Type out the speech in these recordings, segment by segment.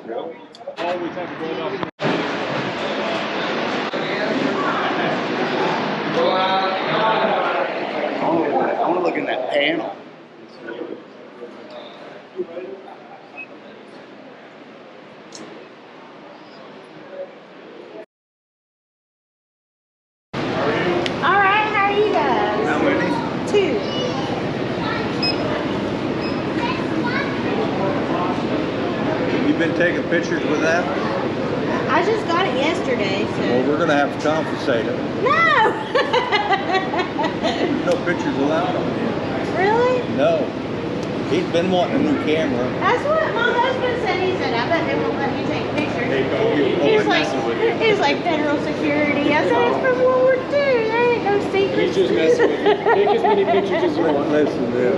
Always have to go up. I want to look in that panel. Alright, how are you guys? How many? 2. You've been taking pictures with that? I just got it yesterday, so. Well, we're going to have to compensate him. No! No pictures allowed on here. Really? No. He's been wanting a new camera. That's what my husband said. He said, I bet they won't let me take pictures. He's like federal security. I said, it's from World War II. There ain't no secrets. He's just messing with you. Take as many pictures as you want. Listen to this.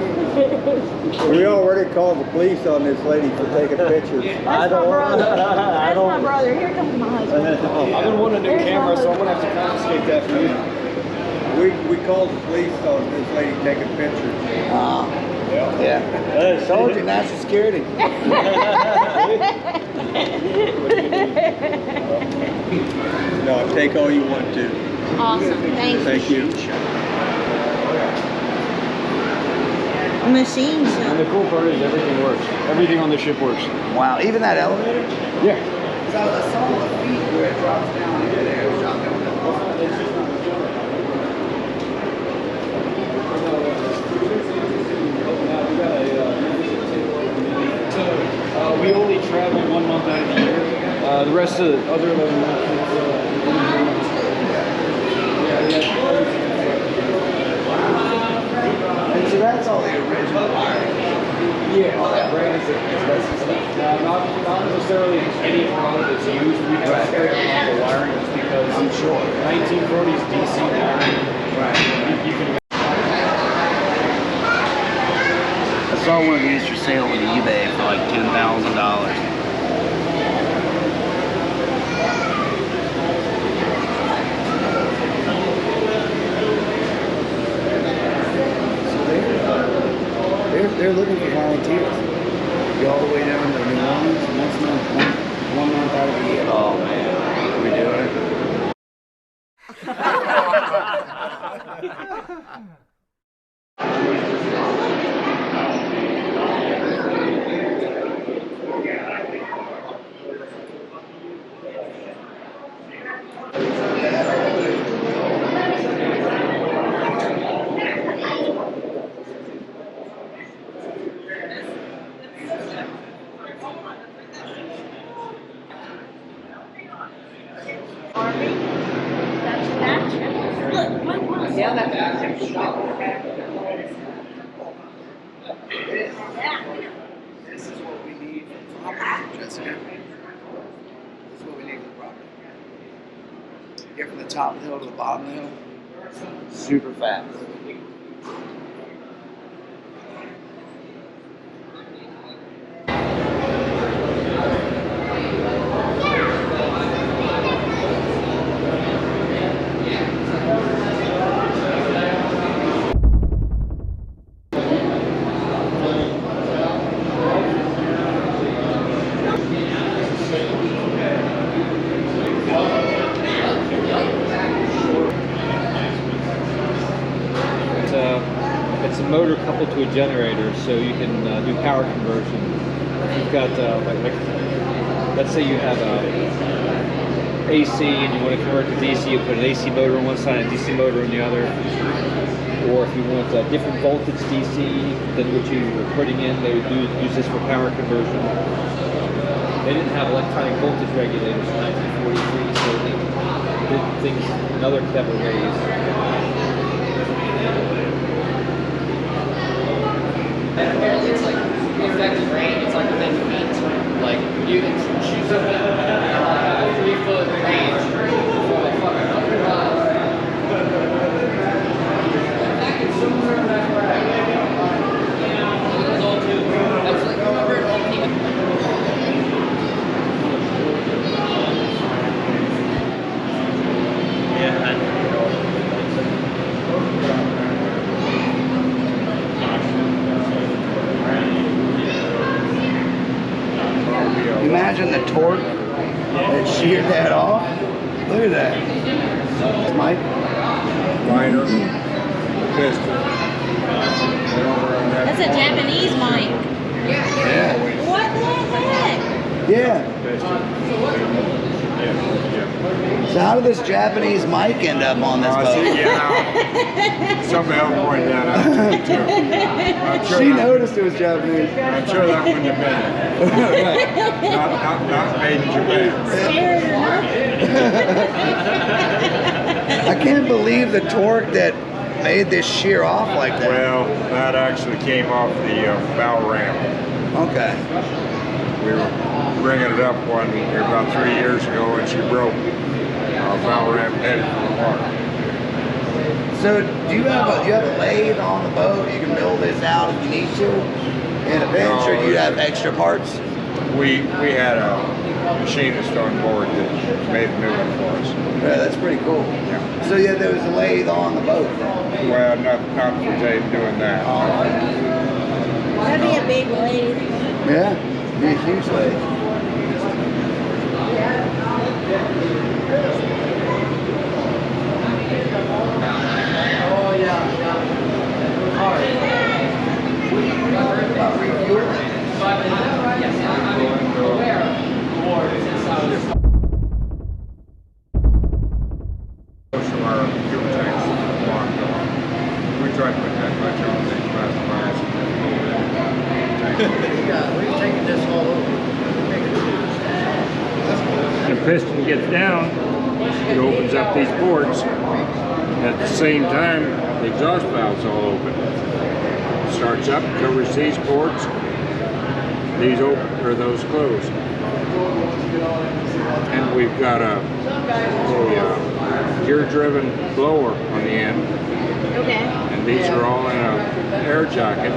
We already called the police on this lady for taking pictures. That's my brother. That's my brother. Here comes my husband. I've been wanting a new camera, so I'm going to have to confiscate that for you. We called the police on this lady taking pictures. Yeah. I told you, national security. No, take all you want to. Awesome. Thank you. Machines. And the cool part is everything works. Everything on the ship works. Wow, even that elevator? Yeah. I saw the feet where it drops down into there. It dropped down. We only travel 1 month out of the year. The rest of the other 11 months And so that's all the original wiring. yeah, all that brand is stuff. Not necessarily any product that's used. We have separate a lot of wiring just because I'm sure. 1940s DC wiring. Right. You can. I saw one of these for sale on eBay for like $10,000. They're looking for volunteers. Go all the way down to New Orleans, next month, one month out of the year. Oh man, are we doing it? This is what we need for property, Jessica. This is what we need for property. Get from the top of the hill to the bottom of the hill. Super fast. It's a motor coupled to a generator, so you can do power conversion. You've got, let's say you have a AC and you want to convert to DC, you put an AC motor on one side and a DC motor on the other. Or if you want a different voltage DC than what you were putting in, they would use this for power conversion. They didn't have electronic voltage regulators in 1943, so they did things in other clever ways. It's like effective range. It's like within feet. Like you can shoot something at like a 3-foot range for like fucking 100 miles. In fact, it's somewhere back where I am. It was all too. That's like remember an old team. Yeah. at that. Mike? Liner, piston. That's a Japanese mic. Yeah. What the heck? Yeah. Yeah. So how did this Japanese mic end up on this boat? Yeah. Somebody else pointed that out to me too. I'm sure She that- noticed it was Japanese. I'm sure that wouldn't have been it. Not made in Japan. Scared or not? I can't believe the torque that made this shear off like that. Well, that actually came off the bow ramp. Okay. We were bringing it up one about 3 years ago, and she broke. Bow ramp headed for the water. So do you have a lathe on the boat? You can build this out if you need to in a bench, or do you have extra parts? We had a machinist on board that made a new one for us. Yeah, that's pretty cool. Yeah. So yeah, there was a lathe on the boat. Well, not for Dave doing that. That'd be a big lathe. Yeah, be a huge lathe. Oh, yeah. All right. About refueling. Yes, I'm aware of the war since I was. Most of our fuel tanks locked on. We tried to put that much on, they classified as We've taken this all over. The piston gets down, it opens up these ports. At the same time, the exhaust valve's all open. Starts up, covers these ports, these open, or those close. And we've got a gear-driven blower on the end, Okay. and these are all in a air jacket.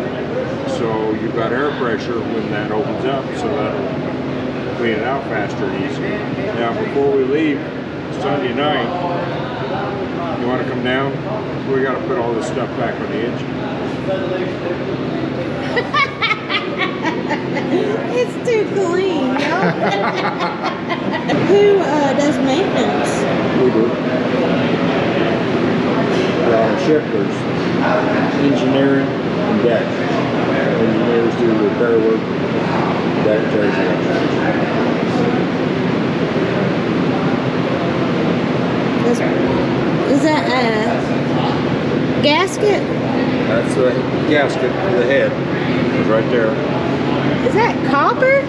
So you've got air pressure when that opens up, so that'll clean it out faster and easier. Now, before we leave Sunday night, you want to come down? We got to put all this stuff back on the engine. It's too clean, yo. Who does maintenance? We do. Shippers, engineering, and deck. Engineers do repair work, deck Is that a gasket? That's the gasket for the head. It's right there. Is that copper?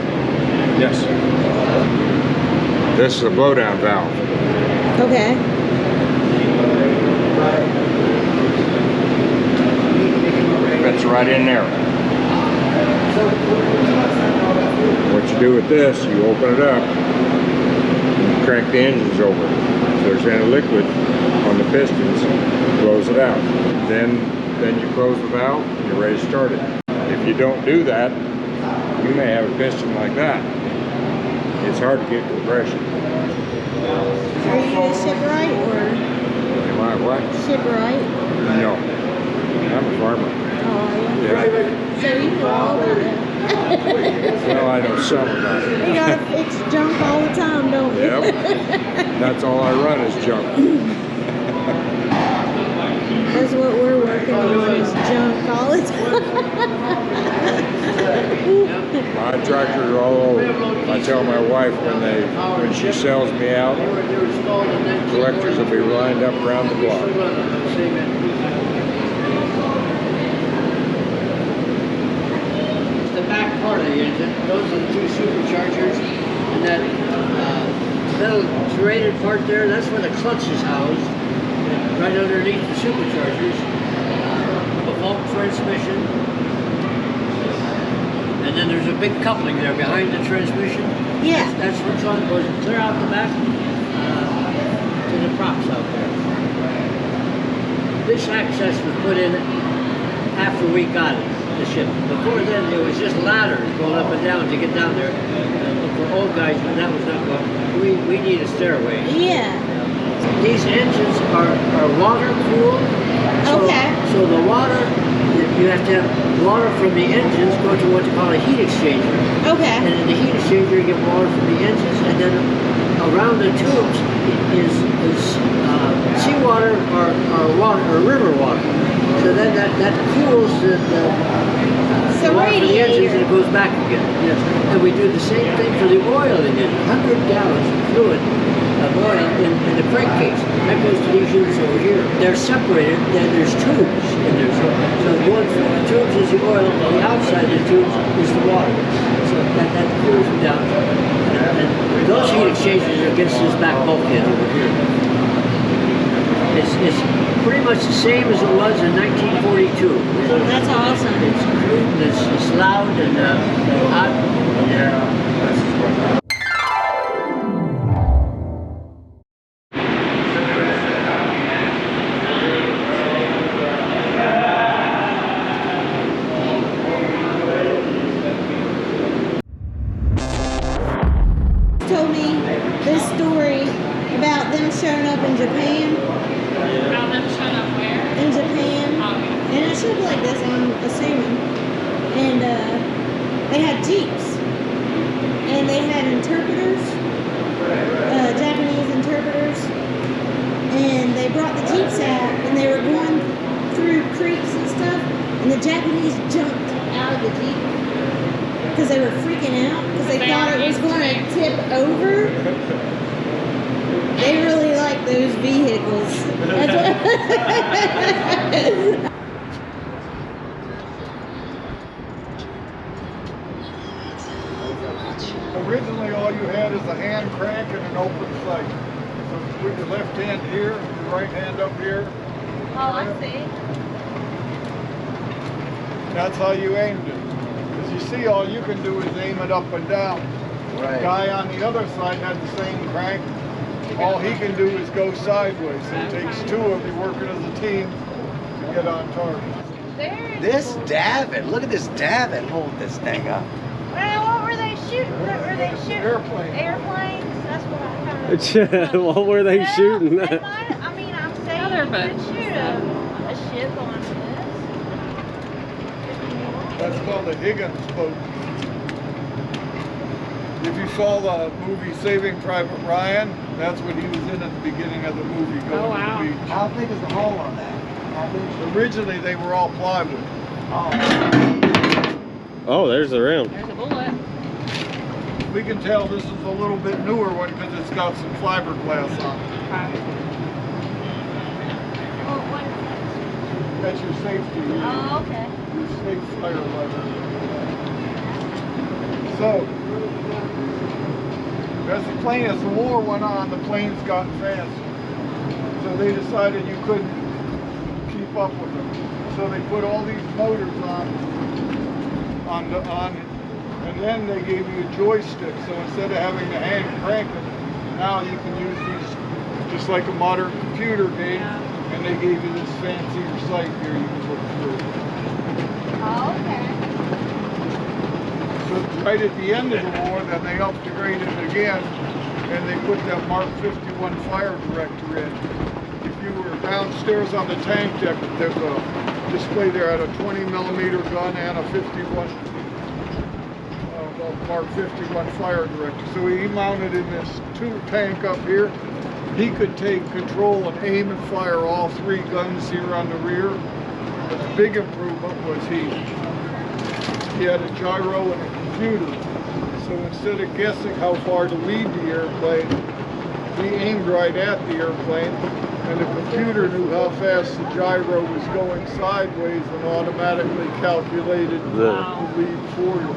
Yes. This is a blowdown valve. Okay. Fits right in there. What you do with this, you open it up, and crank the engines over. If there's any liquid on the pistons, blows it out. Then you close the valve, and you're ready to start it. If you don't do that, you may have a piston like that. It's hard to get compression. Are you a shipwright or Am I what? shipwright? No. I'm a farmer. Oh, Yeah. so you know all about it. Well, I know some about it. You gotta fix junk all the time, don't you? Yep. That's all I run is junk. That's what we're working on is junk all the time. My tractors are all over. I tell my wife when she sells me out, collectors will be lined up around the block. The back part of the engine, those are the two superchargers, and that metal serrated part there, that's where the clutch is housed, and right underneath the superchargers, the Vulcan transmission, and then there's a big coupling there behind the transmission. Yeah. That's what's on, goes clear out the back to the props out there. This access was put in after we got it. The ship. Before then, it was just ladders going up and down to get down there. For old guys, that was not what we need a stairway. Yeah. These engines are water cooled. So, Okay. So the water, you have to have water from the engines go to what you call a heat exchanger. Okay. And in the heat exchanger, you get water from the engines, and then around the tubes, is seawater or water or river water. So then that cools the water for the engines and it goes back again. Yes. And we do the same thing for the oil engine. 100 gallons of fluid of oil in the crankcase. That goes to these units over here. They're separated, then there's tubes in there. So going through the tubes is the oil, on the outside of the tubes is the water. So that cools them down. And those heat exchangers are against this back bulkhead over here. It's pretty much the same as it was in 1942. That's awesome. It's crude and it's loud and hot. Told me this story about them showing up in Japan. About them showing up where? In Japan. And it should be like this, I'm assuming. And they had jeeps. And they had interpreters, Japanese interpreters. And they brought the jeeps out and they were going through creeks and stuff. And the Japanese jumped out of the jeep because they were freaking out because they thought it was going to tip over. They really like those vehicles. Originally, all you had is a hand crank and an open sight. So with your left hand here, your right hand up here. Oh, I see. That's how you aimed it. As you see, all you can do is aim it up and down. Right. The guy on the other side had the same crank. All he can do is go sideways. So it takes two of you working as a team to get on target. This davit, look at this davit holding this thing up. Well, what were they shooting? What were they shooting? Airplane. Airplanes? That's what I kind of... What were they shooting? They might, I mean, I'm saying Other you boats. could shoot a ship on this. That's called the Higgins boat. If you saw the movie Saving Private Ryan, that's what he was in at the beginning of the movie, going Oh, wow. to the beach. How big is the hole on that? How big? Originally, they were all plywood. Oh, there's the rim. There's a bullet. We can tell this is a little bit newer one because it's got some fiberglass on it. Oh, what is that? That's your safety, Oh, okay. your safe fire level. So, as the war went on, the planes got faster. So they decided you couldn't keep up with them. So they put all these motors on, and then they gave you a joystick. So instead of having to hand crank it, now you can use these just like a modern computer game. And they gave you this fancier sight here you can look through. Oh, okay. But right at the end of the war, then they upgraded it again, and they put that Mark 51 fire director in. If you were downstairs on the tank deck, there's a display there at a 20mm gun and a 51 Mark 51 fire director. So he mounted in this tube tank up here. He could take control and aim and fire all three guns here on the rear. But the big improvement was he had a gyro and a computer. So instead of guessing how far to lead the airplane, he aimed right at the airplane, and the computer knew how fast the gyro was going sideways and automatically calculated the lead for you.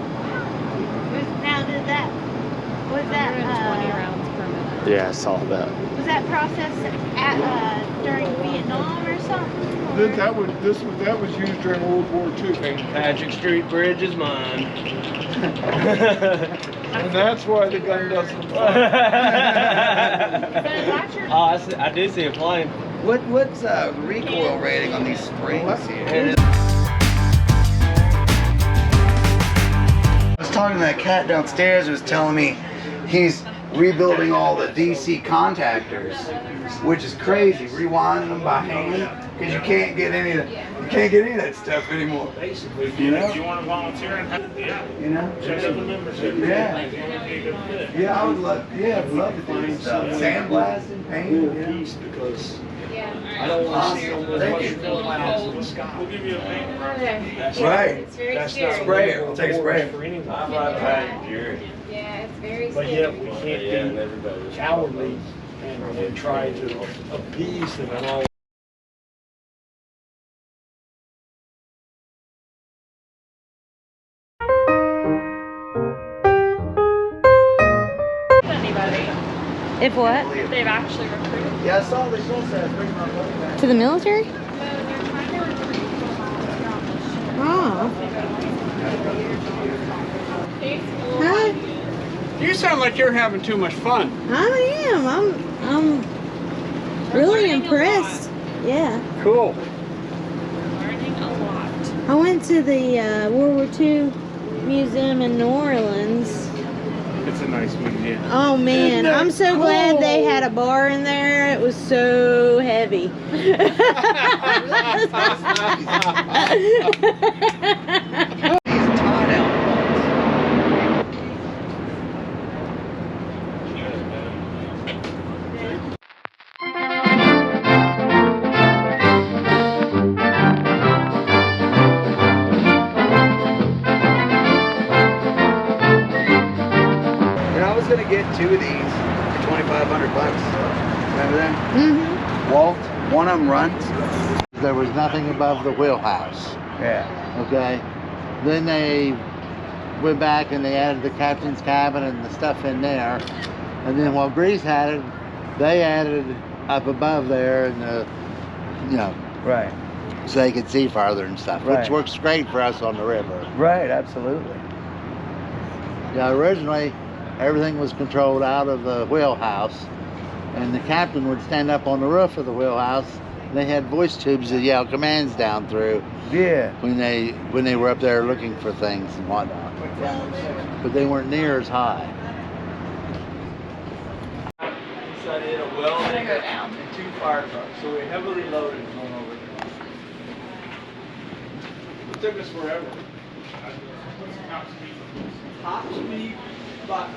Now, was that 120 rounds per minute. Yeah, I saw that. was that process at, during Vietnam or something? Or? That was used during World War II. Patrick Street Bridge is mine. And that's why the gun doesn't fire. Oh, I did see a plane. What's recoil rating on these springs here? I was talking to that cat downstairs who was telling me he's rebuilding all the DC contactors, which is crazy. Rewinding them by hand because you can't get any of that stuff anymore. Basically, You know? if you want to volunteer and You know? check out the membership. Yeah. If you want to be a good fit. Yeah, I would love. Yeah, I'd love to do stuff. Sandblasting, painting. Yeah. Piece because Yeah. I don't want to see Awesome. all those Thank much you. fill clouds in the sky. We'll give you a paint brush. Right. It's very That's scary. not Spray it. I'll take a spray. for anyone. Yeah, it's very But scary. yet we can't be cowardly and try to appease them and all. Anybody? If what? They've actually recruited. Yeah, I saw they supposed to bring my money back. To the military? No, they're trying to recruit people here on the ship. Oh. Hey, Hi. You sound like you're having too much fun. I am. I'm really impressed. Yeah. Cool. learning a lot. I went to the World War II Museum in New Orleans. It's a nice museum. Oh man, I'm so glad they had a bar in there. It was so heavy. And I was gonna get 2 of these for 2,500 bucks. Remember that? Mm-hmm. Walt, one of them runs. There was nothing above the wheelhouse. Yeah. Okay. Then they went back and they added the captain's cabin and the stuff in there. And then while Breeze had it, they added up above there and Right. so they could see farther and stuff, Right. which works great for us on the river. Right, absolutely. Yeah, originally everything was controlled out of the wheelhouse, and the captain would stand up on the roof of the wheelhouse. And they had voice tubes that yell commands down through. Yeah. When they were up there looking for things and whatnot, but they weren't near as high. Inside in a well I'm gonna go down. and 2 fire trucks, so we're heavily loaded going over there. It took us forever. Top speed, about